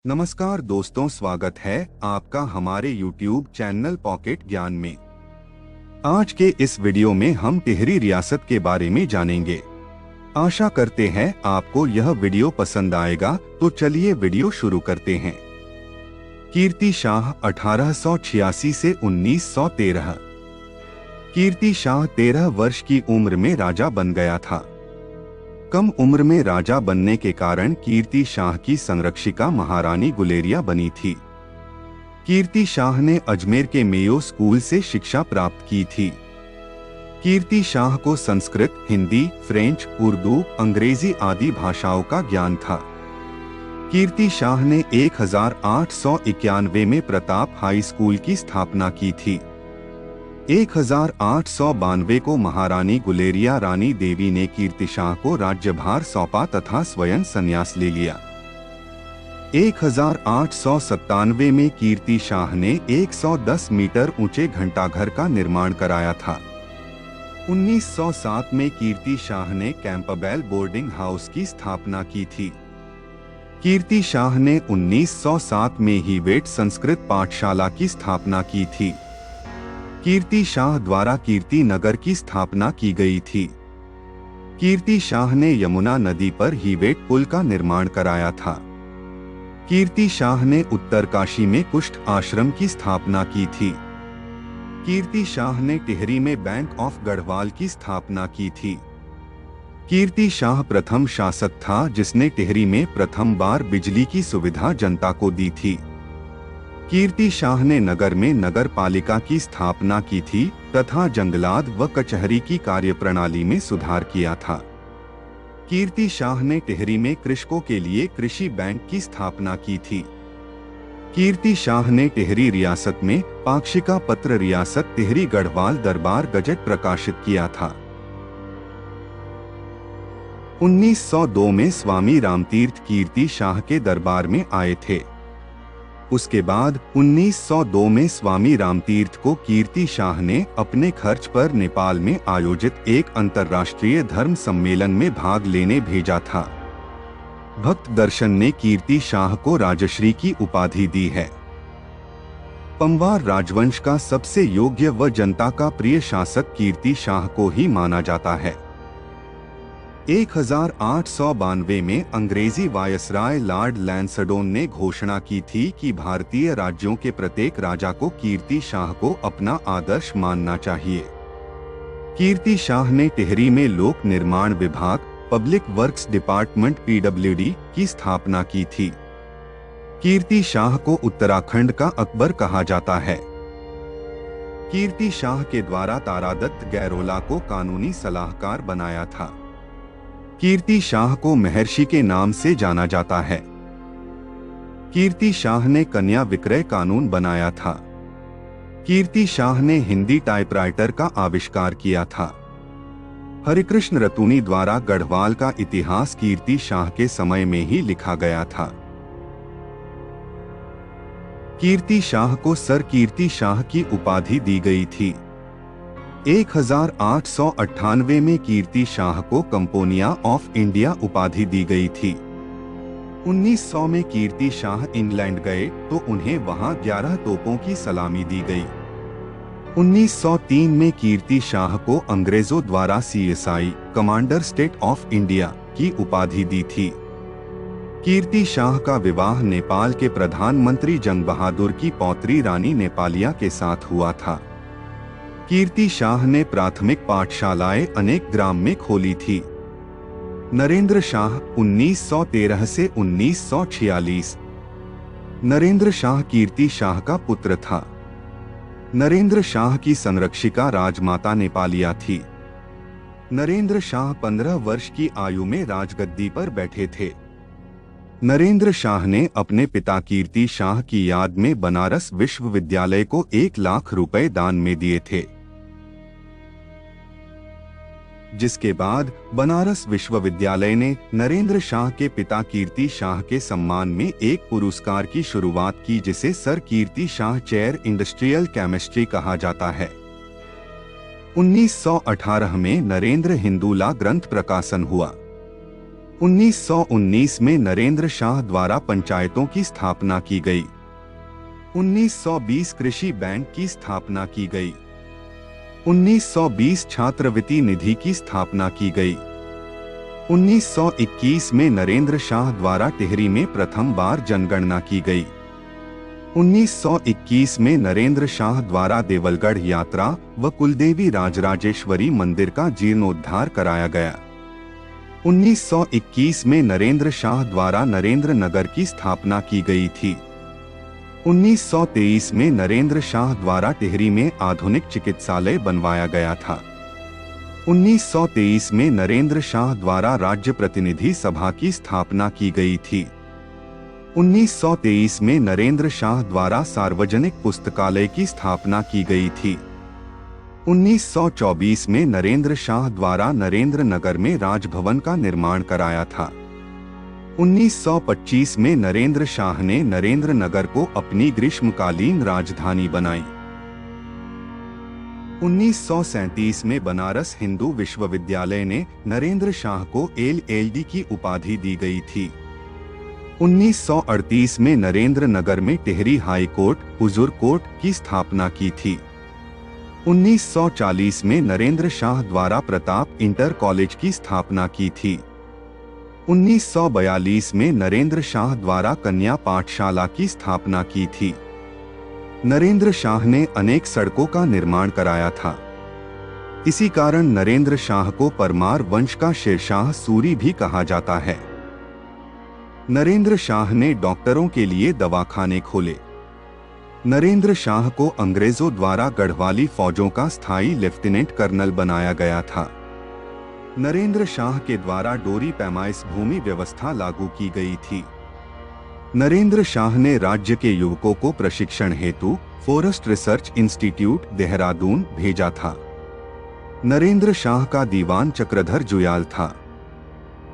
नमस्कार दोस्तों, स्वागत है आपका हमारे YouTube चैनल पॉकेट ज्ञान में। आज के इस वीडियो में हम टिहरी रियासत के बारे में जानेंगे। आशा करते हैं आपको यह वीडियो पसंद आएगा, तो चलिए वीडियो शुरू करते हैं। कीर्ति शाह 1886 से 1913। कीर्ति शाह 13 वर्ष की उम्र में राजा बन गया था। कम उम्र में राजा बनने के कारण कीर्ति शाह की संरक्षिका महारानी गुलेरिया बनी थी। कीर्ति शाह ने अजमेर के मेयो स्कूल से शिक्षा प्राप्त की थी। कीर्ति शाह को संस्कृत, हिंदी, फ्रेंच, उर्दू, अंग्रेजी आदि भाषाओं का ज्ञान था। कीर्ति शाह ने 1891 में प्रताप हाई स्कूल की स्थापना की थी। 1892 को महारानी गुलेरिया रानी देवी ने कीर्ति शाह को राज्यभार सौंपा तथा स्वयं संन्यास ले लिया। 1897 में कीर्ति शाह ने 110 मीटर ऊंचे घंटाघर का निर्माण कराया था। 1907 में कीर्ति शाह ने कैंपबेल बोर्डिंग हाउस की स्थापना की थी। कीर्ति शाह ने 1907 में ही वेट संस्कृत पाठशाला की स्थापना की थी। कीर्ति शाह द्वारा कीर्ति नगर की स्थापना की गई थी। कीर्ति शाह ने यमुना नदी पर हीवेट पुल का निर्माण कराया था। कीर्ति शाह ने उत्तरकाशी में कुष्ठ आश्रम की स्थापना की थी। कीर्ति शाह ने टिहरी में बैंक ऑफ गढ़वाल की स्थापना की थी। कीर्ति शाह प्रथम शासक था जिसने टिहरी में प्रथम बार बिजली की सुविधा जनता को दी थी। कीर्ति शाह ने नगर में नगर पालिका की स्थापना की थी तथा जंगलात व कचहरी की कार्यप्रणाली में सुधार किया था। कीर्ति शाह ने टिहरी में कृषकों के लिए कृषि बैंक की स्थापना की थी। कीर्ति शाह ने टिहरी रियासत में पाक्षिका पत्र रियासत टिहरी गढ़वाल दरबार गजट प्रकाशित किया था। 1902 में स्वामी रामतीर्थ कीर्ति शाह के दरबार में आए थे। उसके बाद 1902 में स्वामी रामतीर्थ को कीर्ति शाह ने अपने खर्च पर नेपाल में आयोजित एक अंतर्राष्ट्रीय धर्म सम्मेलन में भाग लेने भेजा था। भक्त दर्शन ने कीर्ति शाह को राजश्री की उपाधि दी है। पंवार राजवंश का सबसे योग्य व जनता का प्रिय शासक कीर्ति शाह को ही माना जाता है। 1892 में अंग्रेजी वायसराय लॉर्ड लैंसडोन ने घोषणा की थी कि भारतीय राज्यों के प्रत्येक राजा को कीर्ति शाह को अपना आदर्श मानना चाहिए। कीर्ति शाह ने टिहरी में लोक निर्माण विभाग, पब्लिक वर्क्स डिपार्टमेंट (PWD) की स्थापना की थी। कीर्ति शाह को उत्तराखंड का अकबर कहा जाता है। कीर्ति शाह के द्वारा तारादत्त गैरोला को कानूनी सलाहकार बनाया था। कीर्ति शाह को महर्षि के नाम से जाना जाता है। कीर्ति शाह ने कन्या विक्रय कानून बनाया था। कीर्ति शाह ने हिंदी टाइपराइटर का आविष्कार किया था। हरिकृष्ण रतूनी द्वारा गढ़वाल का इतिहास कीर्ति शाह के समय में ही लिखा गया था। कीर्ति शाह को सर कीर्ति शाह की उपाधि दी गई थी। 1898 में कीर्ति शाह को कंपोनिया ऑफ इंडिया उपाधि दी गई थी। 1900 में कीर्ति शाह इंग्लैंड गए तो उन्हें वहां 11 तोपों की सलामी दी गई। 1903 में कीर्ति शाह को अंग्रेजों द्वारा CSI commander state of India की उपाधि दी थी। कीर्ति शाह का विवाह नेपाल के प्रधानमंत्री जंग बहादुर की पौत्री रानी नेपालिया के साथ हुआ था। कीर्ति शाह ने प्राथमिक पाठशालाएं अनेक ग्राम में खोली थी। नरेंद्र शाह 1913 से 1946। नरेंद्र शाह कीर्ति शाह का पुत्र था। नरेंद्र शाह की संरक्षिका राजमाता नेपालिया थी। नरेंद्र शाह 15 वर्ष की आयु में राजगद्दी पर बैठे थे। नरेंद्र शाह ने अपने पिता कीर्ति शाह की याद में बनारस विश्वविद्यालय को 1 लाख रुपए दान में दिए थे, जिसके बाद बनारस विश्वविद्यालय ने नरेंद्र शाह के पिता कीर्ति शाह के सम्मान में एक पुरस्कार की शुरुआत की जिसे सर कीर्ति शाह चेयर इंडस्ट्रियल केमिस्ट्री कहा जाता है। 1918 में नरेंद्र हिंदुला ग्रंथ प्रकाशन हुआ। 1919 में नरेंद्र शाह द्वारा पंचायतों की स्थापना की गई। 1920 कृषि बैंक की स्थापना की गई। 1920 छात्रवृत्ति निधि की स्थापना की गई। 1921 में नरेंद्र शाह द्वारा टिहरी में प्रथम बार जनगणना की गई। 1921 में नरेंद्र शाह द्वारा देवलगढ़ यात्रा व कुलदेवी राजराजेश्वरी मंदिर का जीर्णोद्धार कराया गया। 1921 में नरेंद्र शाह द्वारा नरेंद्र नगर की स्थापना की गई थी। 1923 में नरेंद्र शाह द्वारा टिहरी में आधुनिक चिकित्सालय बनवाया गया था। 1923 में नरेंद्र शाह द्वारा राज्य प्रतिनिधि सभा की स्थापना की गई थी। 1923 में नरेंद्र शाह द्वारा सार्वजनिक पुस्तकालय की स्थापना की गई थी। 1924 में नरेंद्र शाह द्वारा नरेंद्र नगर में राजभवन का निर्माण कराया था। 1925 में नरेंद्र शाह ने नरेंद्र नगर को अपनी ग्रीष्मकालीन राजधानी बनाई। 1937 में बनारस हिंदू विश्वविद्यालय ने नरेंद्र शाह को LLD की उपाधि दी गई थी। 1938 में नरेंद्र नगर में टिहरी हाई कोर्ट, हुजूर कोर्ट की स्थापना की थी। 1940 में नरेंद्र शाह द्वारा प्रताप इंटर कॉलेज की स्थापना की थी। 1942 में नरेंद्र शाह द्वारा कन्या पाठशाला की स्थापना की थी। नरेंद्र शाह ने अनेक सड़कों का निर्माण कराया था। इसी कारण नरेंद्र शाह को परमार वंश का शेरशाह सूरी भी कहा जाता है। नरेंद्र शाह ने डॉक्टरों के लिए दवाखाने खोले। नरेंद्र शाह को अंग्रेजों द्वारा गढ़वाली फौजों का स्थायी लेफ्टिनेंट कर्नल बनाया गया था। नरेंद्र शाह के द्वारा डोरी पैमाइश भूमि व्यवस्था लागू की गई थी। नरेंद्र शाह ने राज्य के युवकों को प्रशिक्षण हेतु फॉरेस्ट रिसर्च इंस्टीट्यूट देहरादून भेजा था। नरेंद्र शाह का दीवान चक्रधर जुयाल था।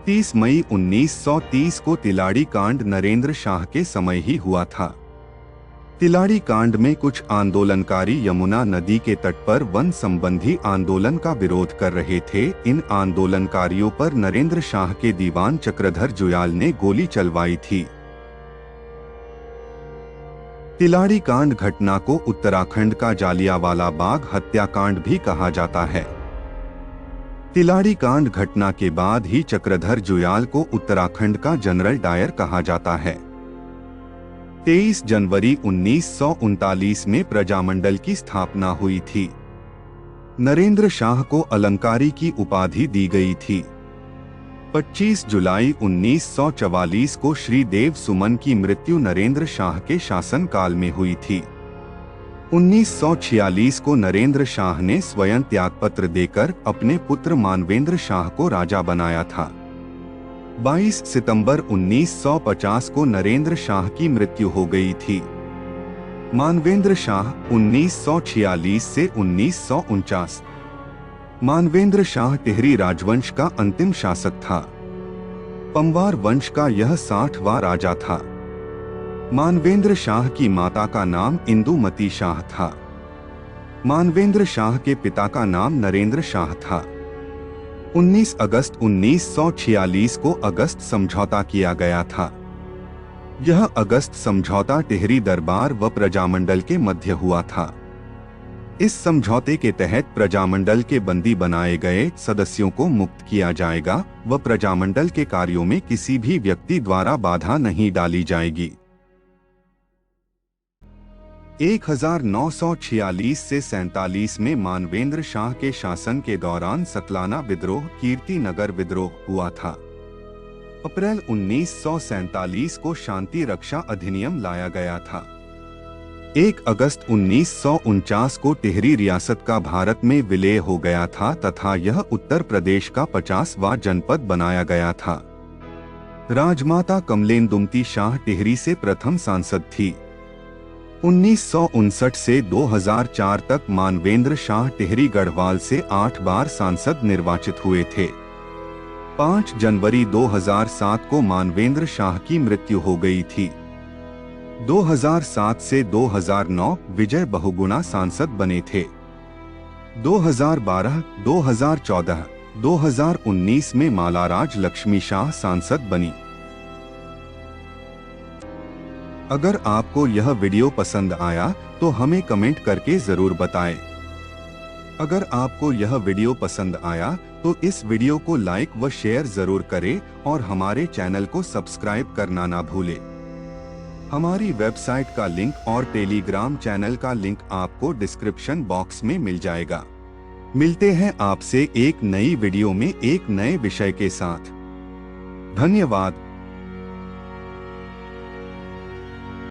30 मई 1930 को तिलाड़ी कांड नरेंद्र शाह के समय ही हुआ था। तिलाड़ी कांड में कुछ आंदोलनकारी यमुना नदी के तट पर वन संबंधी आंदोलन का विरोध कर रहे थे। इन आंदोलनकारियों पर नरेंद्र शाह के दीवान चक्रधर जुयाल ने गोली चलवाई थी। तिलाड़ी कांड घटना को उत्तराखंड का जालियांवाला बाग हत्याकांड भी कहा जाता है। तिलाड़ी कांड घटना के बाद ही चक्रधर जुयाल को उत्तराखंड का जनरल डायर कहा जाता है। 23 जनवरी 1939 में प्रजामंडल की स्थापना हुई थी। नरेंद्र शाह को अलंकारी की उपाधि दी गई थी। 25 जुलाई 1944 को श्री देव सुमन की मृत्यु नरेंद्र शाह के शासनकाल में हुई थी। 1946 को नरेंद्र शाह ने स्वयं त्यागपत्र देकर अपने पुत्र मानवेंद्र शाह को राजा बनाया था। 22 सितंबर 1950 को नरेंद्र शाह की मृत्यु हो गई थी। मानवेंद्र शाह 1946 से 1949। मानवेंद्र शाह टिहरी राजवंश का अंतिम शासक था। पंवार वंश का यह 60वां राजा था। मानवेंद्र शाह की माता का नाम इंदुमती शाह था। मानवेंद्र शाह के पिता का नाम नरेंद्र शाह था। 19 अगस्त 1946 को अगस्त समझौता किया गया था। यह अगस्त समझौता टिहरी दरबार व प्रजामंडल के मध्य हुआ था। इस समझौते के तहत प्रजामंडल के बंदी बनाए गए सदस्यों को मुक्त किया जाएगा व प्रजामंडल के कार्यों में किसी भी व्यक्ति द्वारा बाधा नहीं डाली जाएगी। 1946 से 47 में मानवेंद्र शाह के शासन के दौरान सतलाना विद्रोह, कीर्ति नगर विद्रोह हुआ था। अप्रैल 1947 को शांति रक्षा अधिनियम लाया गया था। 1 अगस्त 1949 को टिहरी रियासत का भारत में विलय हो गया था तथा यह उत्तर प्रदेश का 50वां जनपद बनाया गया था। राजमाता कमलेन्दुमती शाह टिहरी से प्रथम सांसद थी। 1959 से 2004 तक मानवेंद्र शाह टिहरी गढ़वाल से 8 बार सांसद निर्वाचित हुए थे। 5 जनवरी 2007 को मानवेंद्र शाह की मृत्यु हो गई थी। 2007 से 2009 विजय बहुगुणा सांसद बने थे। 2012, 2014, 2019 में मालाराज लक्ष्मी शाह सांसद बनी। अगर आपको यह वीडियो पसंद आया तो हमें कमेंट करके जरूर बताएं। अगर आपको यह वीडियो पसंद आया तो इस वीडियो को लाइक व शेयर जरूर करें और हमारे चैनल को सब्सक्राइब करना ना भूलें। हमारी वेबसाइट का लिंक और टेलीग्राम चैनल का लिंक आपको डिस्क्रिप्शन बॉक्स में मिल जाएगा। मिलते हैं आपसे एक नई वीडियो में एक नए विषय के साथ। धन्यवाद।